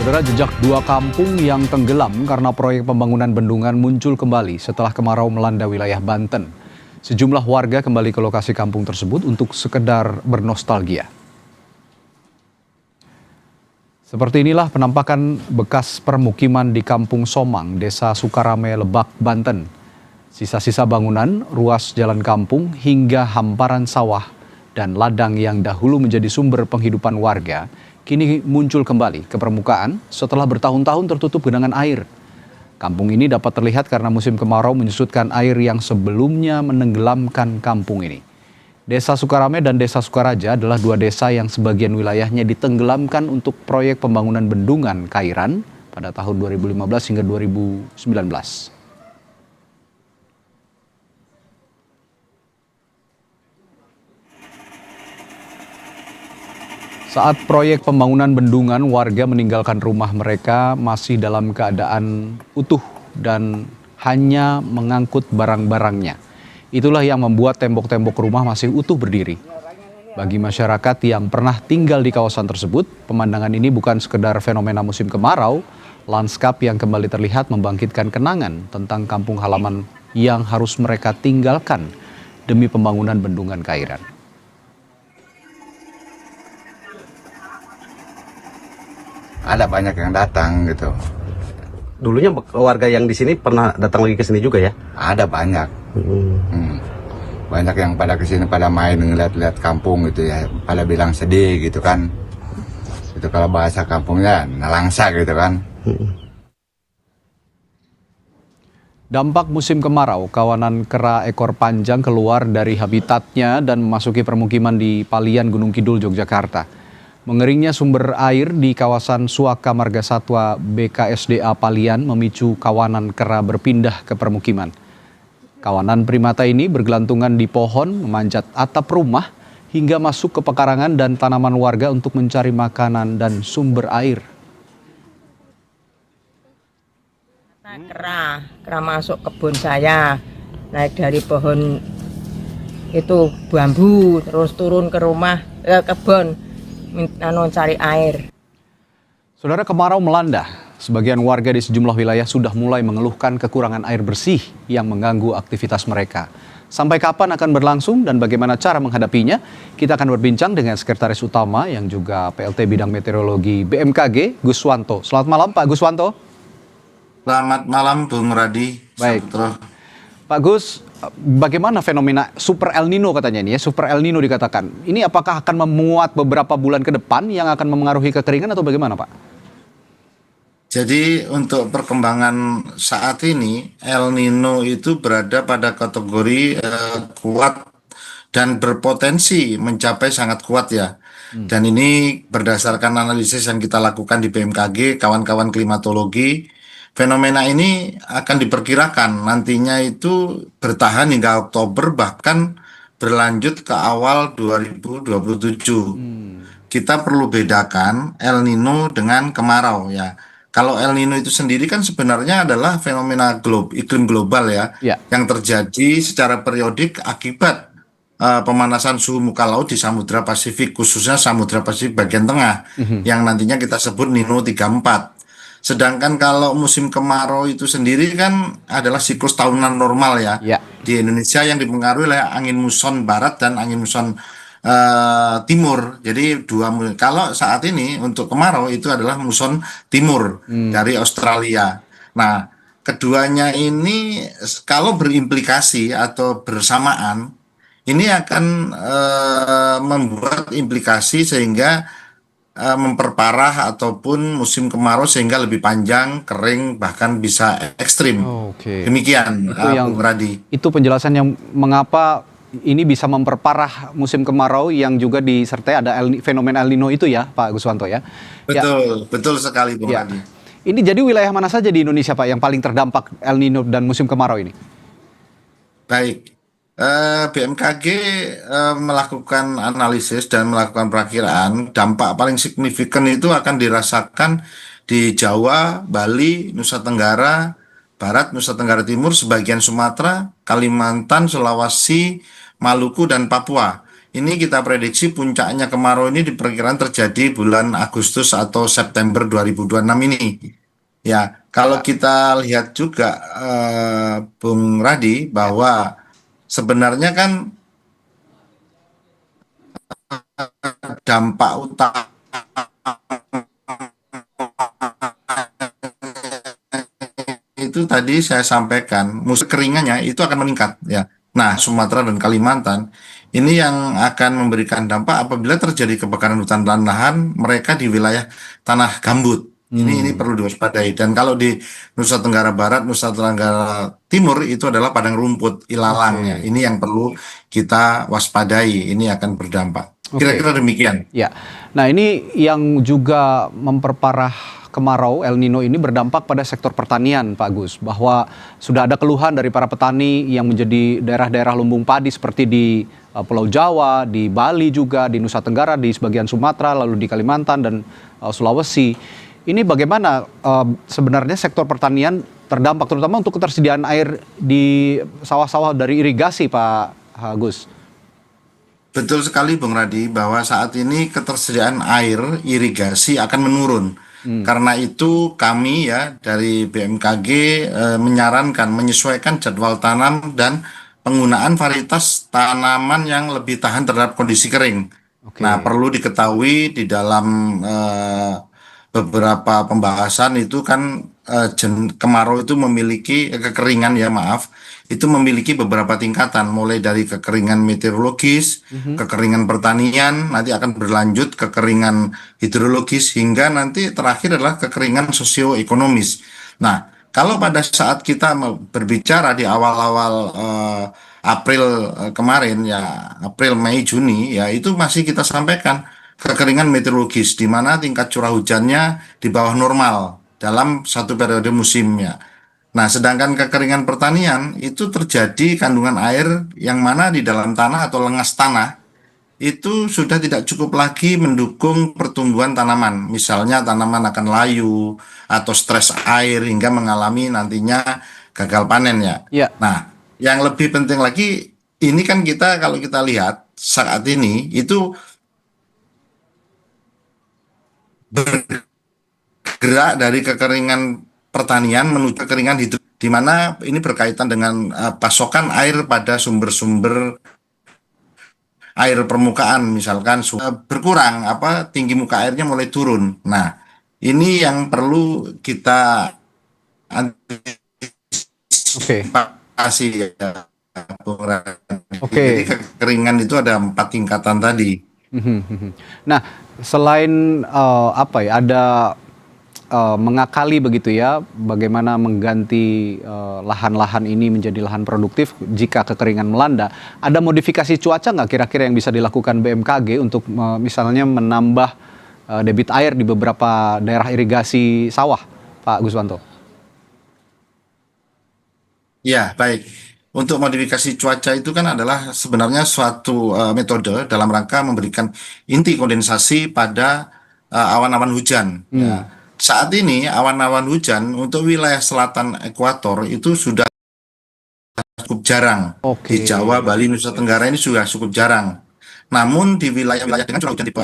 Saudara, jejak dua kampung yang tenggelam karena proyek pembangunan bendungan muncul kembali setelah kemarau melanda wilayah Banten. Sejumlah warga kembali ke lokasi kampung tersebut untuk sekedar bernostalgia. Seperti inilah penampakan bekas permukiman di Kampung Somang, Desa Sukarame, Lebak, Banten. Sisa-sisa bangunan, ruas jalan kampung, hingga hamparan sawah dan ladang yang dahulu menjadi sumber penghidupan warga, kini muncul kembali ke permukaan setelah bertahun-tahun tertutup genangan air. Kampung ini dapat terlihat karena musim kemarau menyusutkan air yang sebelumnya menenggelamkan kampung ini. Desa Sukarame dan Desa Sukaraja adalah dua desa yang sebagian wilayahnya ditenggelamkan untuk proyek pembangunan bendungan Kairan pada tahun 2015 hingga 2019. Saat proyek pembangunan bendungan, warga meninggalkan rumah mereka masih dalam keadaan utuh dan hanya mengangkut barang-barangnya. Itulah yang membuat tembok-tembok rumah masih utuh berdiri. Bagi masyarakat yang pernah tinggal di kawasan tersebut, pemandangan ini bukan sekedar fenomena musim kemarau, lanskap yang kembali terlihat membangkitkan kenangan tentang kampung halaman yang harus mereka tinggalkan demi pembangunan bendungan Kairan. Ada banyak yang datang gitu. Dulunya warga yang di sini pernah datang lagi ke sini juga ya? Ada banyak. Banyak yang pada kesini pada main ngeliat-liat kampung gitu ya. Pada bilang sedih gitu kan. Itu kalau bahasa kampungnya nelangsa gitu kan. Dampak musim kemarau, kawanan kera ekor panjang keluar dari habitatnya dan memasuki permukiman di Palian, Gunung Kidul, Yogyakarta. Mengeringnya sumber air di kawasan Suaka Marga Satwa BKSDA Palian memicu kawanan kera berpindah ke permukiman. Kawanan primata ini bergelantungan di pohon, memanjat atap rumah, hingga masuk ke pekarangan dan tanaman warga untuk mencari makanan dan sumber air. Kera masuk kebun saya, naik dari pohon itu bambu, terus turun ke rumah, kebun. Cari air. Saudara, kemarau melanda. Sebagian warga di sejumlah wilayah sudah mulai mengeluhkan kekurangan air bersih yang mengganggu aktivitas mereka. Sampai kapan akan berlangsung dan bagaimana cara menghadapinya? Kita akan berbincang dengan Sekretaris Utama yang juga PLT Bidang Meteorologi BMKG, Guswanto. Selamat malam, Pak Guswanto. Selamat malam Bung Radi. Baik. Saputra. Pak Gus, bagaimana fenomena Super El Nino katanya ini ya, Super El Nino dikatakan. Ini apakah akan memuat beberapa bulan ke depan yang akan memengaruhi kekeringan atau bagaimana, Pak? Jadi untuk perkembangan saat ini El Nino itu berada pada kategori kuat dan berpotensi mencapai sangat kuat ya. Dan ini berdasarkan analisis yang kita lakukan di BMKG, kawan-kawan klimatologi, fenomena ini akan diperkirakan nantinya itu bertahan hingga Oktober bahkan berlanjut ke awal 2027. Kita perlu bedakan El Nino dengan kemarau ya. Kalau El Nino itu sendiri kan sebenarnya adalah fenomena iklim global ya, yang terjadi secara periodik akibat pemanasan suhu muka laut di Samudra Pasifik, khususnya Samudra Pasifik bagian tengah, yang nantinya kita sebut Nino 34. Sedangkan kalau musim kemarau itu sendiri kan adalah siklus tahunan normal ya, di Indonesia yang dipengaruhi oleh angin muson barat dan angin muson timur. Jadi kalau saat ini untuk kemarau itu adalah muson timur dari Australia. Nah, keduanya ini kalau berimplikasi atau bersamaan, ini akan membuat implikasi sehingga memperparah ataupun musim kemarau sehingga lebih panjang, kering, bahkan bisa ekstrim. Demikian, Bung Radi. Itu penjelasan yang mengapa ini bisa memperparah musim kemarau yang juga disertai ada fenomena El Nino itu ya, Pak Guswanto ya? Betul, betul sekali, Bung Radi. Ini jadi wilayah mana saja di Indonesia, Pak, yang paling terdampak El Nino dan musim kemarau ini? Baik. BMKG melakukan analisis dan melakukan perakiraan dampak paling signifikan itu akan dirasakan di Jawa, Bali, Nusa Tenggara Barat, Nusa Tenggara Timur, sebagian Sumatera, Kalimantan, Sulawesi, Maluku, dan Papua. ini kita prediksi puncaknya kemarau ini diperkirakan terjadi bulan Agustus atau September 2026 ini. Ya, kalau kita lihat juga Bung Radi bahwa sebenarnya kan dampak utama itu tadi saya sampaikan, musim keringannya itu akan meningkat ya. Nah, Sumatera dan Kalimantan ini yang akan memberikan dampak apabila terjadi kebakaran hutan dan lahan mereka di wilayah tanah gambut. Ini perlu diwaspadai. Dan kalau di Nusa Tenggara Barat, Nusa Tenggara Timur itu adalah padang rumput ilalang ya. Ini yang perlu kita waspadai. Ini akan berdampak. Kira-kira demikian. Ya, nah ini yang juga memperparah kemarau El Nino ini berdampak pada sektor pertanian, Pak Agus, bahwa sudah ada keluhan dari para petani yang menjadi daerah-daerah lumbung padi seperti di Pulau Jawa, di Bali juga, di Nusa Tenggara, di sebagian Sumatera, lalu di Kalimantan dan Sulawesi. Ini bagaimana sebenarnya sektor pertanian terdampak, terutama untuk ketersediaan air di sawah-sawah dari irigasi, Pak Agus? Betul sekali Bung Radi bahwa saat ini ketersediaan air irigasi akan menurun. Karena itu kami ya dari BMKG menyarankan menyesuaikan jadwal tanam dan penggunaan varietas tanaman yang lebih tahan terhadap kondisi kering. Nah, perlu diketahui di dalam beberapa pembahasan itu kan kemarau itu memiliki kekeringan ya maaf, itu memiliki beberapa tingkatan mulai dari kekeringan meteorologis, kekeringan pertanian, nanti akan berlanjut kekeringan hidrologis hingga nanti terakhir adalah kekeringan sosioekonomis. Nah, kalau pada saat kita berbicara di awal-awal April kemarin ya, April, Mei, Juni ya itu masih kita sampaikan kekeringan meteorologis di mana tingkat curah hujannya di bawah normal dalam satu periode musimnya. Nah, sedangkan kekeringan pertanian itu terjadi kandungan air yang mana di dalam tanah atau lengas tanah itu sudah tidak cukup lagi mendukung pertumbuhan tanaman. Misalnya tanaman akan layu atau stres air hingga mengalami nantinya gagal panen ya. Nah, yang lebih penting lagi ini kan kita kalau kita lihat saat ini itu bergerak dari kekeringan pertanian menuju kekeringan hidup, di mana ini berkaitan dengan pasokan air pada sumber-sumber air permukaan, misalkan berkurang, tinggi muka airnya mulai turun. Nah, ini yang perlu kita antisipasi ya, Bung Radi. Jadi kekeringan itu ada 4 tingkatan tadi. Nah, selain ada mengakali begitu ya, bagaimana mengganti lahan-lahan ini menjadi lahan produktif jika kekeringan melanda, ada modifikasi cuaca nggak kira-kira yang bisa dilakukan BMKG untuk misalnya menambah debit air di beberapa daerah irigasi sawah, Pak Guswanto? Ya, baik. Untuk modifikasi cuaca itu kan adalah sebenarnya suatu metode dalam rangka memberikan inti kondensasi pada awan-awan hujan. Ya. Saat ini awan-awan hujan untuk wilayah selatan ekuator itu sudah cukup jarang. Di Jawa, Bali, Nusa Tenggara ini sudah cukup jarang. Namun di wilayah-wilayah dengan curah hujan tipe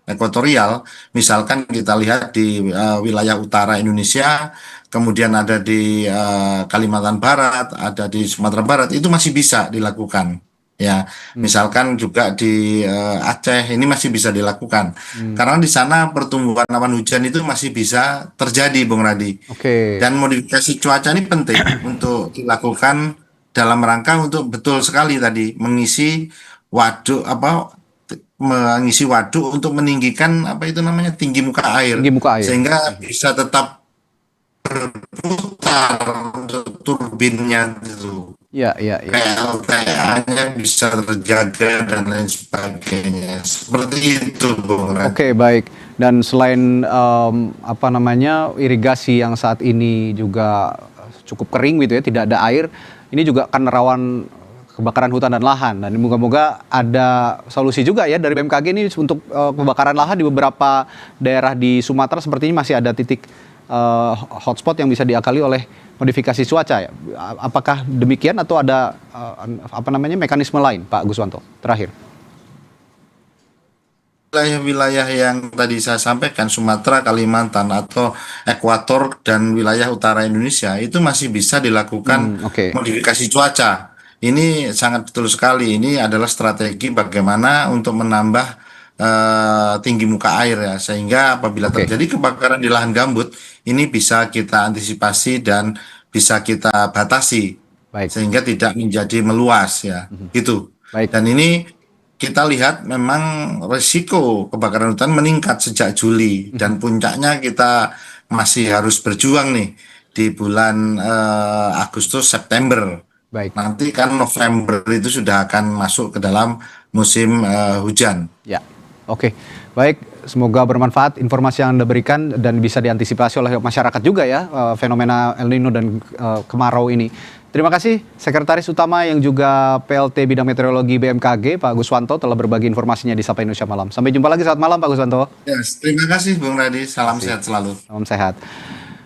ekuatorial, misalkan kita lihat di wilayah utara Indonesia, kemudian ada di Kalimantan Barat, ada di Sumatera Barat, itu masih bisa dilakukan. Ya, misalkan juga di Aceh ini masih bisa dilakukan. Karena di sana pertumbuhan awan hujan itu masih bisa terjadi, Bung Radi. Dan modifikasi cuaca ini penting untuk dilakukan dalam rangka untuk betul sekali tadi mengisi waduk untuk meninggikan tinggi muka air. Sehingga bisa tetap berputar untuk turbinnya itu. PLTA-nya bisa terjaga dan lain sebagainya. Seperti itu, Bung Radi. Baik. Dan selain irigasi yang saat ini juga cukup kering gitu ya, tidak ada air, ini juga akan rawan kebakaran hutan dan lahan. Dan moga-moga ada solusi juga ya dari BMKG ini untuk kebakaran lahan di beberapa daerah di Sumatera sepertinya masih ada titik hotspot yang bisa diakali oleh modifikasi cuaca ya. Apakah demikian atau ada mekanisme lain, Pak Guswanto? Terakhir. wilayah-wilayah yang tadi saya sampaikan, Sumatera, Kalimantan, atau Ekuator dan wilayah utara Indonesia, itu masih bisa dilakukan Oke. modifikasi cuaca. Ini sangat betul sekali. Ini adalah strategi bagaimana untuk menambah tinggi muka air ya, sehingga apabila Oke. terjadi kebakaran di lahan gambut, ini bisa kita antisipasi dan bisa kita batasi Baik. sehingga tidak menjadi meluas ya. Gitu. Baik. Dan ini kita lihat memang risiko kebakaran hutan meningkat sejak Juli dan puncaknya kita masih harus berjuang nih di bulan Agustus September. Baik. Nanti kan November itu sudah akan masuk ke dalam musim hujan. Ya, oke. Baik, semoga bermanfaat informasi yang Anda berikan dan bisa diantisipasi oleh masyarakat juga ya, fenomena El Nino dan kemarau ini. Terima kasih Sekretaris Utama yang juga PLT Bidang Meteorologi BMKG, Pak Guswanto, telah berbagi informasinya di Sapa Indonesia Malam. Sampai jumpa lagi saat malam, Pak Guswanto. Yes, terima kasih Bung Radi, salam sehat selalu. Salam sehat.